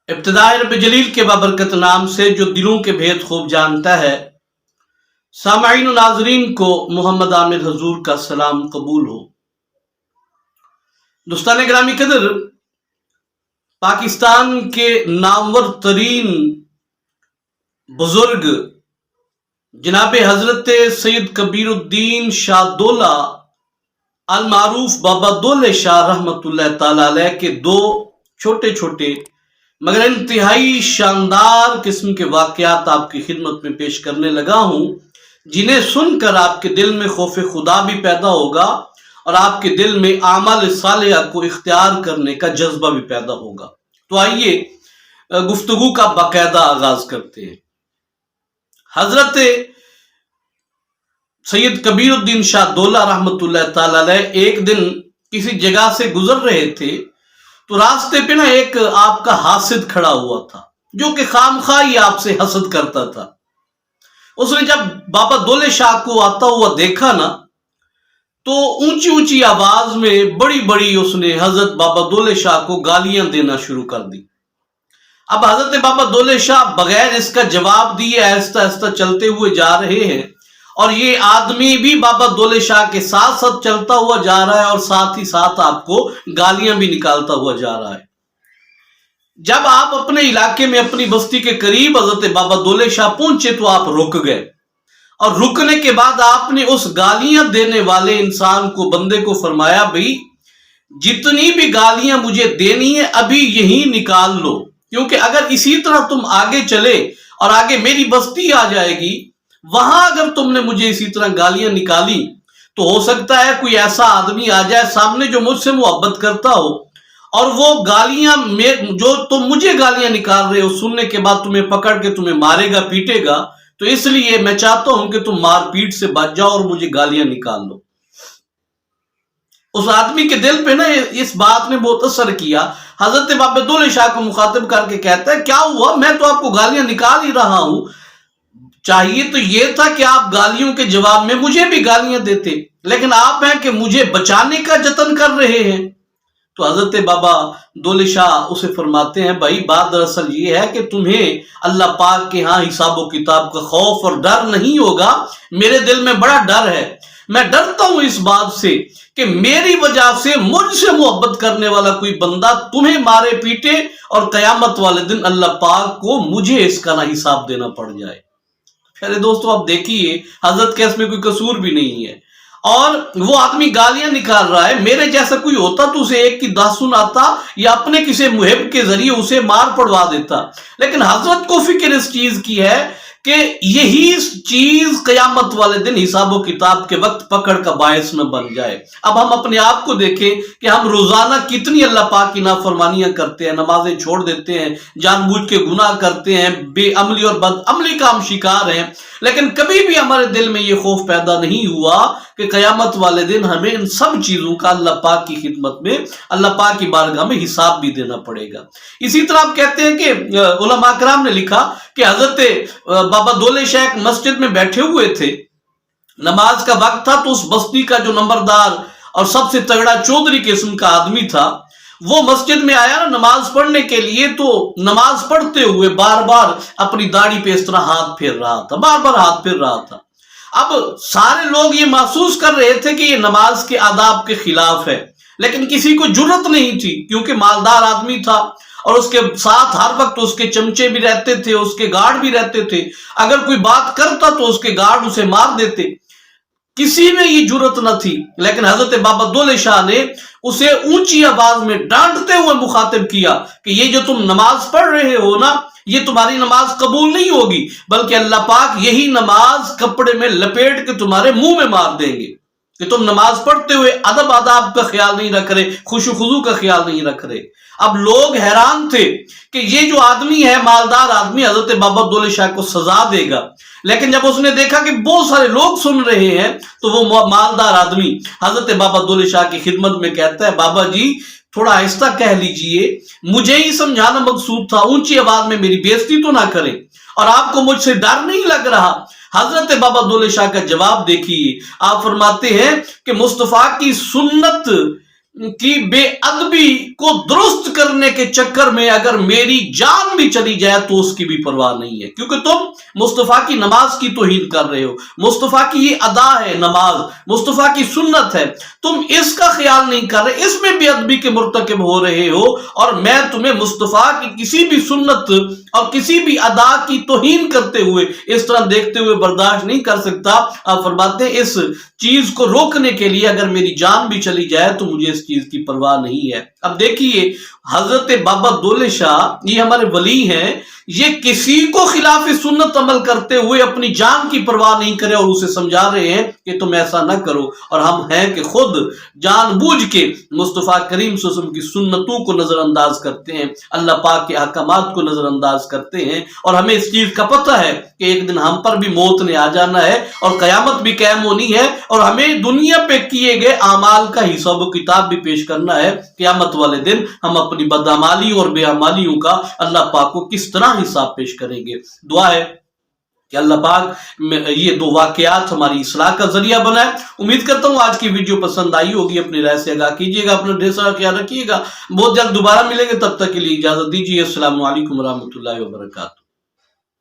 इब्तिदाए रब जलील के बाबरकत नाम से जो दिलों के भेद खूब जानता है, सामाईन नाजरीन को मोहम्मद आमिर हजूर का सलाम कबूल हो। दोस्तान ग्रामी कदर, पाकिस्तान के नामवर तरीन बुजुर्ग जनाब हजरत सैयद कबीरुद्दीन शाहदौला अल मारूफ बाबा दौले शाह रहमतुल्लाह ताला अलैह के दो छोटे छोटे मगर इंतहाई शानदार किस्म के वाकयात आपकी खिदमत में पेश करने लगा हूं, जिन्हें सुनकर आपके दिल में खौफ खुदा भी पैदा होगा और आपके दिल में आमाल सालिहा को इख्तियार करने का जज्बा भी पैदा होगा। तो आइए गुफ्तगू का बाकायदा आगाज करते हैं। हजरत सैयद कबीरुद्दीन शाहदौला रहमतुल्लाह ताला अलैह एक दिन किसी जगह से गुजर रहे थे, तो रास्ते पे ना एक आपका हासिद खड़ा हुआ था जो कि खामखा ही आपसे हसद करता था। उसने जब बाबा दौले शाह को आता हुआ देखा ना, तो ऊंची ऊंची आवाज में बड़ी बड़ी उसने हजरत बाबा दौले शाह को गालियां देना शुरू कर दी। अब हजरत बाबा दौले शाह बगैर इसका जवाब दिए आहिस्ता आहिस्ता चलते हुए जा रहे हैं, और ये आदमी भी बाबा दौले शाह के साथ साथ चलता हुआ जा रहा है और साथ ही साथ आपको गालियां भी निकालता हुआ जा रहा है। जब आप अपने इलाके में अपनी बस्ती के करीब हजरत बाबा दौले शाह पहुंचे तो आप रुक गए, और रुकने के बाद आपने उस गालियां देने वाले इंसान को, बंदे को फरमाया, भाई जितनी भी गालियां मुझे देनी है अभी यही निकाल लो, क्योंकि अगर इसी तरह तुम आगे चले और आगे मेरी बस्ती आ जाएगी, वहां अगर तुमने मुझे इसी तरह गालियां निकाली तो हो सकता है कोई ऐसा आदमी आ जाए सामने जो मुझसे मोहब्बत करता हो, और वो गालियां जो तुम मुझे गालियां निकाल रहे हो सुनने के बाद तुम्हें पकड़ के तुम्हें मारेगा पीटेगा। तो इसलिए मैं चाहता हूं कि तुम मार पीट से बच जाओ और मुझे गालियां निकाल लो। उस आदमी के दिल पे ना इस बात ने बहुत असर किया। हजरत बाबा दौले शाह को मुखातिब करके कहता है, क्या हुआ, मैं तो आपको गालियां निकाल ही रहा हूं, चाहिए तो ये था कि आप गालियों के जवाब में मुझे भी गालियां देते, लेकिन आप हैं कि मुझे बचाने का जतन कर रहे हैं। तो हजरत बाबा दौले शाह उसे फरमाते हैं, भाई बात दरअसल ये है कि तुम्हें अल्लाह पाक के यहाँ हिसाब किताब का खौफ और डर नहीं होगा। मेरे दिल में बड़ा डर है, मैं डरता हूं इस बात से कि मेरी वजह से मुझसे मोहब्बत करने वाला कोई बंदा तुम्हें मारे पीटे और कयामत वाले दिन अल्लाह पाक को मुझे इसका ना हिसाब देना पड़ जाए। अरे दोस्तों, आप देखिए हजरत के इसमें कोई कसूर भी नहीं है, और वो आदमी गालियां निकाल रहा है। मेरे जैसा कोई होता तो उसे एक की 10 सुनाता या अपने किसी मुहिब के जरिए उसे मार पड़वा देता, लेकिन हजरत को फिक्र इस चीज की है कि यही चीज कयामत वाले दिन हिसाबो किताब के वक्त पकड़ का बायस न बन जाए। अब हम अपने आप को देखें कि हम रोजाना कितनी अल्लाह पाक की नाफरमानियां करते हैं, नमाजें छोड़ देते हैं, जानबूझ के गुनाह करते हैं, बेअमली और बदअमली का हम शिकार हैं, लेकिन कभी भी हमारे दिल में ये खौफ पैदा नहीं हुआ कि कयामत वाले दिन हमें इन सब चीजों का अल्लाह पाक की खिदमत में, अल्लाह पाक की बारगाह में हिसाब भी देना पड़ेगा। इसी तरह आप कहते हैं कि उलमा कराम ने लिखा कि हजरत बाबा दौले शाह एक मस्जिद में बैठे हुए थे, नमाज का वक्त था, तो उस बस्ती का जो नंबरदार और सबसे तगड़ा चौधरी किस्म का आदमी था वो मस्जिद में आया ना नमाज पढ़ने के लिए। तो नमाज पढ़ते हुए बार बार अपनी दाढ़ी पे इस तरह हाथ फेर रहा था, बार बार हाथ फेर रहा था। अब सारे लोग ये महसूस कर रहे थे कि ये नमाज के आदाब के खिलाफ है, लेकिन किसी को जुर्रत नहीं थी, क्योंकि मालदार आदमी था और उसके साथ हर वक्त उसके चमचे भी रहते थे, उसके गार्ड भी रहते थे। अगर कोई बात करता तो उसके गार्ड उसे मार देते, किसी में ये जुर्रत न थी। लेकिन हजरत बाबा दौले शाह ने उसे ऊंची आवाज में डांटते हुए मुखातिब किया कि ये जो तुम नमाज पढ़ रहे हो ना, ये तुम्हारी नमाज कबूल नहीं होगी, बल्कि अल्लाह पाक यही नमाज कपड़े में लपेट के तुम्हारे मुंह में मार देंगे कि तुम नमाज पढ़ते हुए अदब आदाब का ख्याल नहीं रख रहे, खुशू खुजू का ख्याल नहीं रख रहे। अब लोग हैरान थे कि ये जो आदमी है, मालदार आदमी, हजरत बाबा दौले शाह को सजा देगा, लेकिन जब उसने देखा कि बहुत सारे लोग सुन रहे हैं तो वो मालदार आदमी हजरत बाबा दौले शाह की खिदमत में कहता है, बाबा जी थोड़ा आहिस्ता कह लीजिए, मुझे ही समझाना मकसूद था, ऊंची आवाज में मेरी बेइज्जती तो ना करें, और आपको मुझसे डर नहीं लग रहा। हजरत बाबा दौले शाह का जवाब देखिए, आप फरमाते हैं कि मुस्तफा की सुन्नत की बेअदबी को दुरुस्त करने के चक्कर में अगर मेरी जान भी चली जाए तो उसकी भी परवाह नहीं है, क्योंकि तुम मुस्तफा की नमाज की तौहीन कर रहे हो। मुस्तफा की ये अदा है नमाज, मुस्तफा की सुन्नत है, तुम इसका ख्याल नहीं कर रहे, इसमें बेअदबी के मुर्तकिब हो रहे हो, और मैं तुम्हें मुस्तफा की किसी भी सुन्नत और किसी भी अदा की तौहीन करते हुए, इस तरह देखते हुए बर्दाश्त नहीं कर सकता। आप फरमाते हैं इस चीज को रोकने के लिए अगर मेरी जान भी चली जाए तो मुझे इस चीज की परवाह नहीं है। अब देखिए हजरत बाबा दौले शाह ये हमारे वली हैं, ये किसी को खिलाफ सुन्नत अमल करते हुए अपनी जान की परवाह नहीं करे और उसे समझा रहे हैं कि तुम ऐसा ना करो, और हम हैं कि खुद जानबूझ के मुस्तफा करीम सल्लल्लाहु अलैहि वसल्लम की सुन्नतों को नजरअंदाज करते हैं, अल्लाह पाक के अहकामात को नजरअंदाज करते हैं, और हमें इस चीज का पता है कि एक दिन हम पर भी मौत ने आ जाना है और कयामत भी कायम होनी है, और हमें दुनिया पे किए गए आमाल का हिसाब किताब भी पेश करना है। कयामत वाले दिन हम अपनी बदअमालियों और बेअमालियों का अल्लाह पाक को किस तरह हिसाब पेश करेंगे। दुआ है कि अल्लाह पाक ये दो वाकयात हमारी इस्लाह का जरिया बनाए। उम्मीद करता हूँ आज की वीडियो पसंद आई होगी, अपनी राय से आगाह कीजिएगा, अपना ढेर सारा ख्याल रखिएगा। बहुत जल्द दोबारा मिलेंगे, तब तक के लिए इजाजत दीजिए। अस्सलाम वालेकुम रहमतुल्लाहि व बरकातहू।